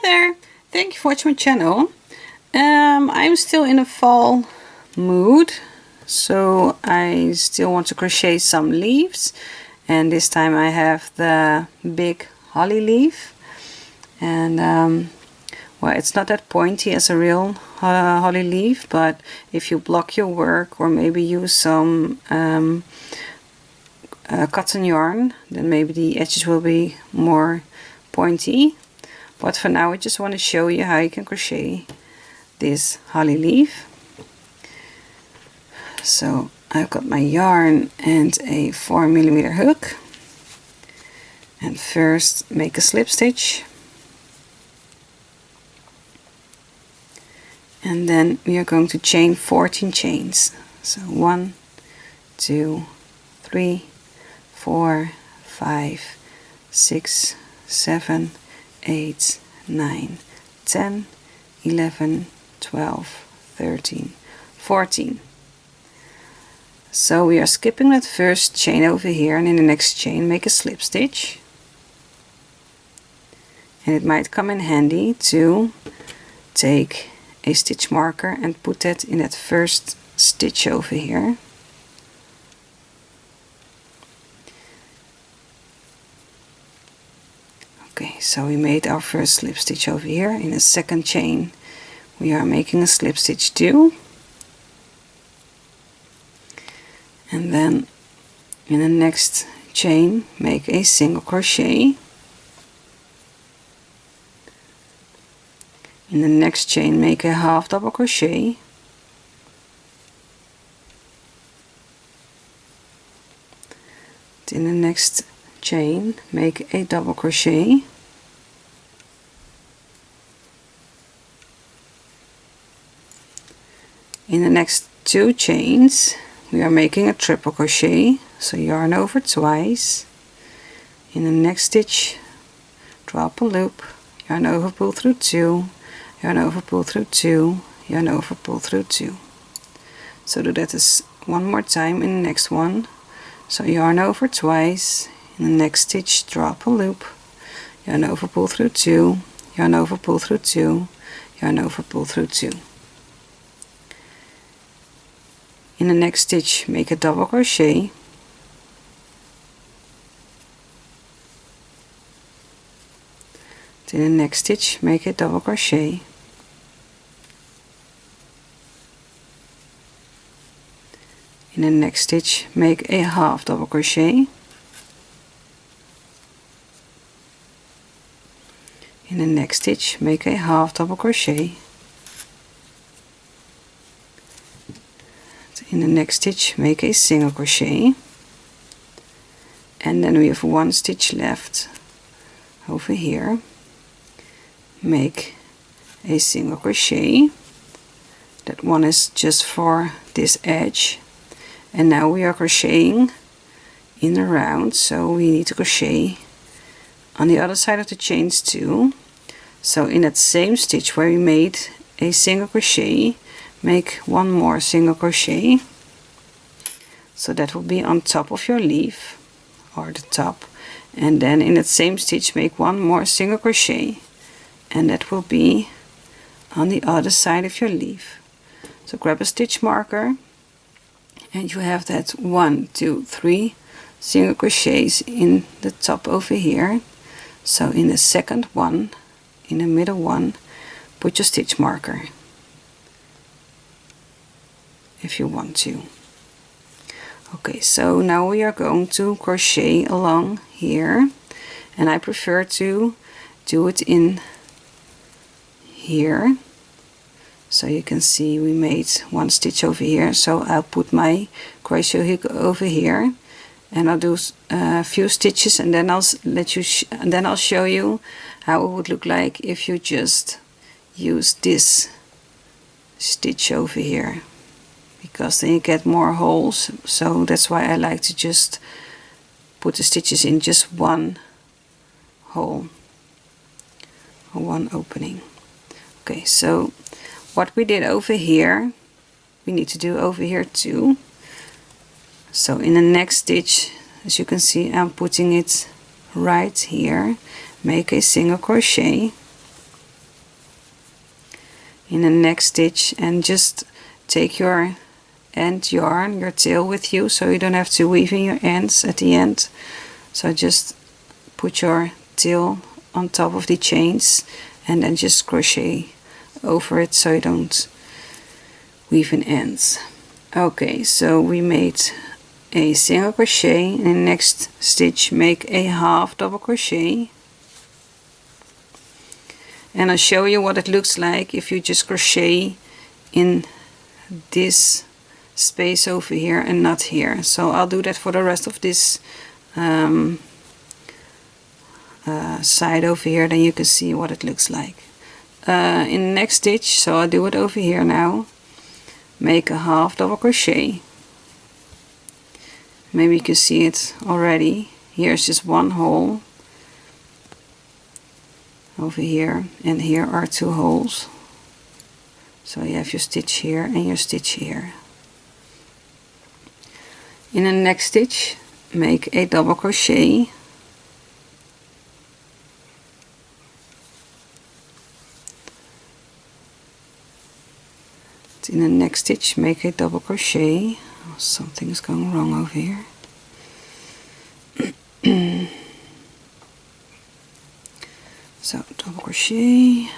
there, thank you for watching my channel. I'm still in a fall mood, so I still want to crochet some leaves, and this time I have the big holly leaf, and well, it's not that pointy as a real holly leaf, but if you block your work or maybe use some cotton yarn, then maybe the edges will be more pointy. But for now I just want to show you how you can crochet this holly leaf. So I've got my yarn and a 4mm hook, and first make a slip stitch, and then we are going to chain 14 chains. So 1, 2, 3, 4, 5, 6, 7, 8, 9, 10, 11, 12, 13, 14. So we are skipping that first chain over here, and in the next chain make a slip stitch. And it might come in handy to take a stitch marker and put that in that first stitch over here. Okay, so we made our first slip stitch over here. In the second chain we are making a slip stitch 2, and then in the next chain make a single crochet. In the next chain make a half double crochet. In the next chain make a double crochet. In the next 2 chains we are making a triple crochet, so yarn over twice. In the next stitch drop a loop, yarn over, pull through 2, yarn over, pull through 2, yarn over, pull through 2. So do that as one more time in the next one. So yarn over twice, in the next stitch drop a loop, yarn over, pull through 2, yarn over, pull through 2, yarn over, pull through 2. In the next stitch make a double crochet. In the next stitch make a double crochet. In the next stitch make a half double crochet. In the next stitch make a half double crochet. In the next stitch make a single crochet, and then we have 1 stitch left over here. Make a single crochet. That one is just for this edge, and now we are crocheting in a round, so we need to crochet on the other side of the chains too. So in that same stitch where we made a single crochet, make 1 more single crochet. So that will be on top of your leaf, or the top, and then in that same stitch make 1 more single crochet, and that will be on the other side of your leaf. So grab a stitch marker, and you have that 1, 2, 3 single crochets in the top over here. So in the second one, in the middle one, put your stitch marker if you want to. Okay, so now we are going to crochet along here, and I prefer to do it in here. So you can see we made 1 stitch over here, so I'll put my crochet hook over here, and I'll do a few stitches, and then I'll show you how it would look like if you just use this stitch over here, because then you get more holes. So that's why I like to just put the stitches in just 1 hole or 1 opening. Okay, so what we did over here we need to do over here too. So in the next stitch, as you can see, I'm putting it right here. Make a single crochet, in the next stitch, and just take your end yarn, your tail with you, so you don't have to weave in your ends at the end. So just put your tail on top of the chains and then just crochet over it so you don't weave in ends. Okay, so we made a single crochet. In the next stitch make a half double crochet, and I'll show you what it looks like if you just crochet in this space over here and not here. So I'll do that for the rest of this side over here, then you can see what it looks like. In the next stitch, so I'll do it over here now, make a half double crochet. Maybe you can see it already. Here's just one hole over here, and here are 2 holes. So you have your stitch here and your stitch here. In the next stitch make a double crochet, in the next stitch make a double crochet. Oh, something is going wrong over here. So double crochet.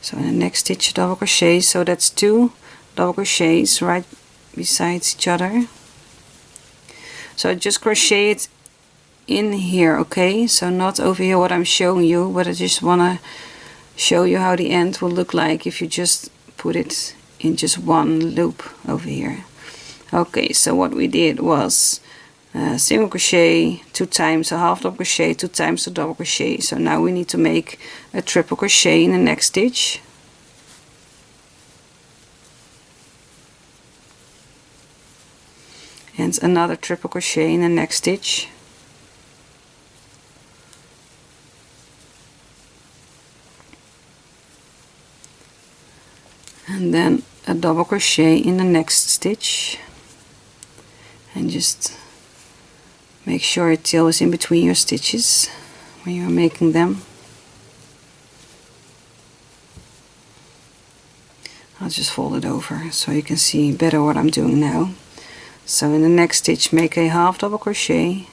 So in the next stitch double crochet, so that's 2 double crochets right besides each other. So just crochet it in here, okay? So not over here what I'm showing you, but I just want to show you how the end will look like if you just put it in just one loop over here. Okay, so what we did was single crochet 2 times a half double crochet, 2 times a double crochet. So now we need to make a triple crochet in the next stitch. And another triple crochet in the next stitch. And then a double crochet in the next stitch, and just make sure your tail is in between your stitches when you're making them. I'll just fold it over so you can see better what I'm doing now. So in the next stitch make a half double crochet,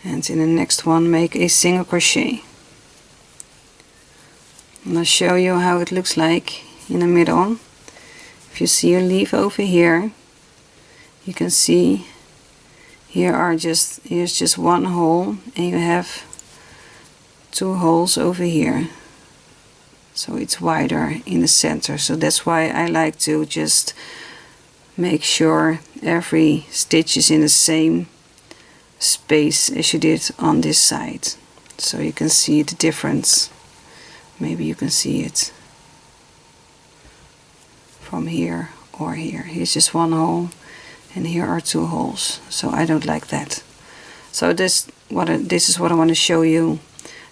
and in the next one make a single crochet. And I'll show you how it looks like in the middle. If you see a leaf over here, you can see here's just one hole, and you have 2 holes over here. So it's wider in the center. So that's why I like to just make sure every stitch is in the same space as you did on this side. So you can see the difference. Maybe you can see it from here or here. Here's just one hole, and here are 2 holes. So I don't like that. So this is what I want to show you,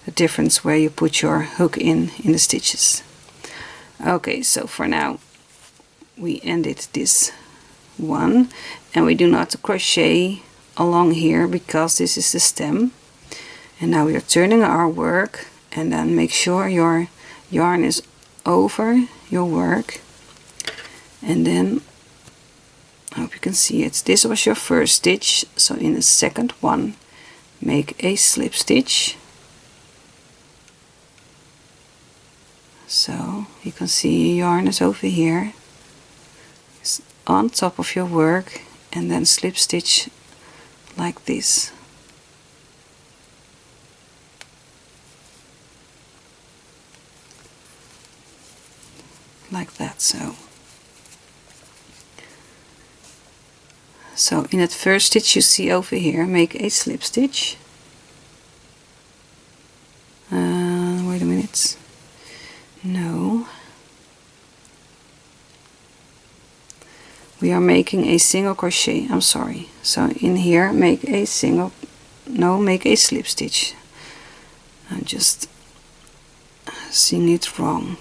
the difference where you put your hook in the stitches. Okay, so for now we ended this one, and we do not crochet along here because this is the stem. And now we are turning our work, and then make sure your yarn is over your work, and then I hope you can see it. This was your first stitch, so in the second one make a slip stitch. So you can see your yarn is over here, it's on top of your work, and then slip stitch like this. Like that. So in that first stitch you see over here, make a slip stitch. Wait a minute. No. We are making a single crochet. I'm sorry. So in here make a slip stitch. I'm just seeing it wrong.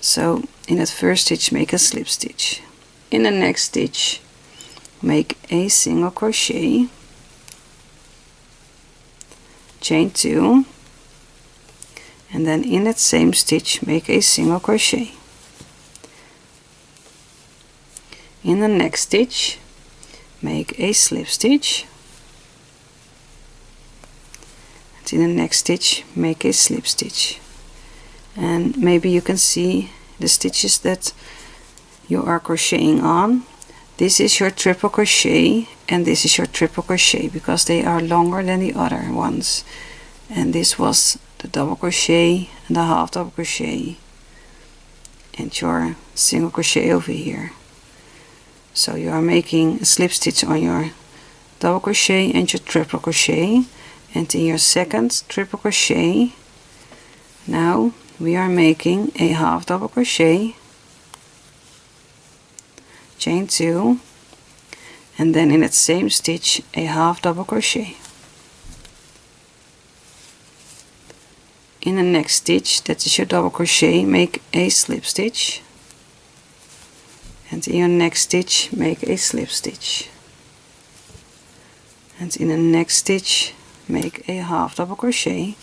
So in that first stitch make a slip stitch. In the next stitch make a single crochet, chain 2, and then in that same stitch make a single crochet. In the next stitch make a slip stitch, and in the next stitch make a slip stitch. And maybe you can see the stitches that you are crocheting on. This is your triple crochet and this is your triple crochet, because they are longer than the other ones. And this was the double crochet and the half double crochet and your single crochet over here. So you are making a slip stitch on your double crochet and your triple crochet, and in your second triple crochet now we are making a half double crochet, chain 2, and then in that same stitch a half double crochet. In the next stitch, that is your double crochet, make a slip stitch, and in your next stitch make a slip stitch, and in the next stitch make a half double crochet,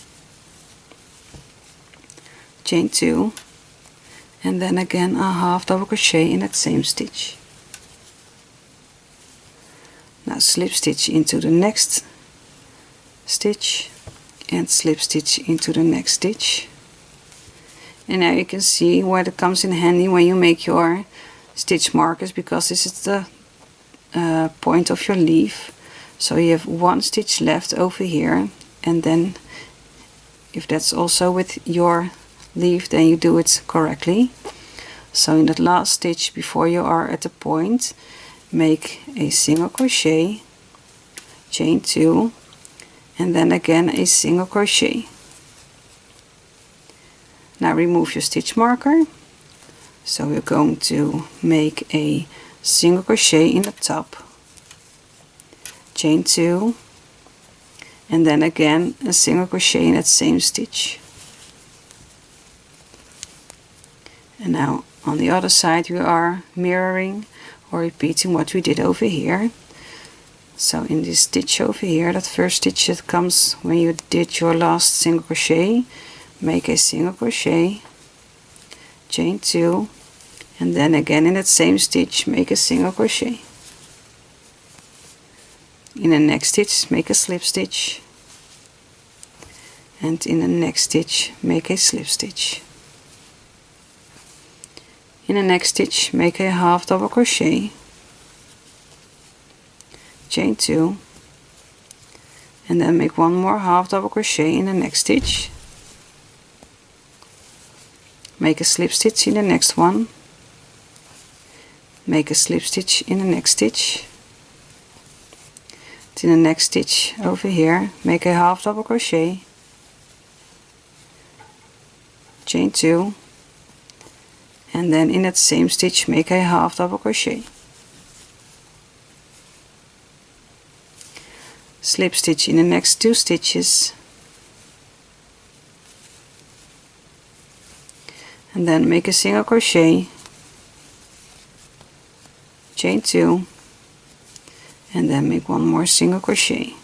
chain 2, and then again a half double crochet in that same stitch. Now slip stitch into the next stitch and slip stitch into the next stitch. And now you can see where it comes in handy when you make your stitch markers, because this is the point of your leaf. So you have one stitch left over here, and then if that's also with your leaf, then you do it correctly. So in that last stitch before you are at the point, make a single crochet, chain 2, and then again a single crochet. Now remove your stitch marker. So we're going to make a single crochet in the top, chain 2, and then again a single crochet in that same stitch. And now on the other side we are mirroring or repeating what we did over here. So in this stitch over here, that first stitch that comes when you did your last single crochet, make a single crochet, chain 2, and then again in that same stitch make a single crochet. In the next stitch make a slip stitch, and in the next stitch make a slip stitch. In the next stitch make a half double crochet, chain 2, and then make one more half double crochet in the next stitch, make a slip stitch in the next one, make a slip stitch in the next stitch, in the next stitch over here make a half double crochet, chain 2, and then in that same stitch make a half double crochet, slip stitch in the next 2 stitches, and then make a single crochet, chain 2, and then make one more single crochet,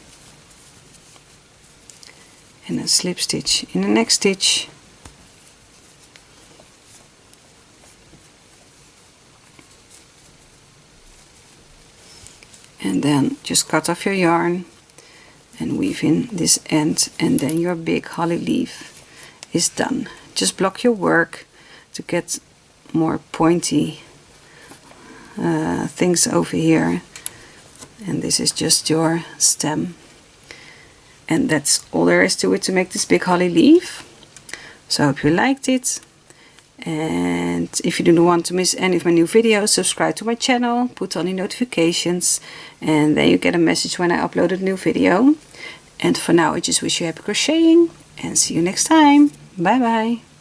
and a slip stitch in the next stitch, and then just cut off your yarn and weave in this end, and then your big holly leaf is done. Just block your work to get more pointy things over here, and this is just your stem, and that's all there is to it to make this big holly leaf. So I hope you liked it, and if you don't want to miss any of my new videos, subscribe to my channel, put on the notifications, and then you get a message when I upload a new video. And for now I just wish you happy crocheting and see you next time. Bye bye.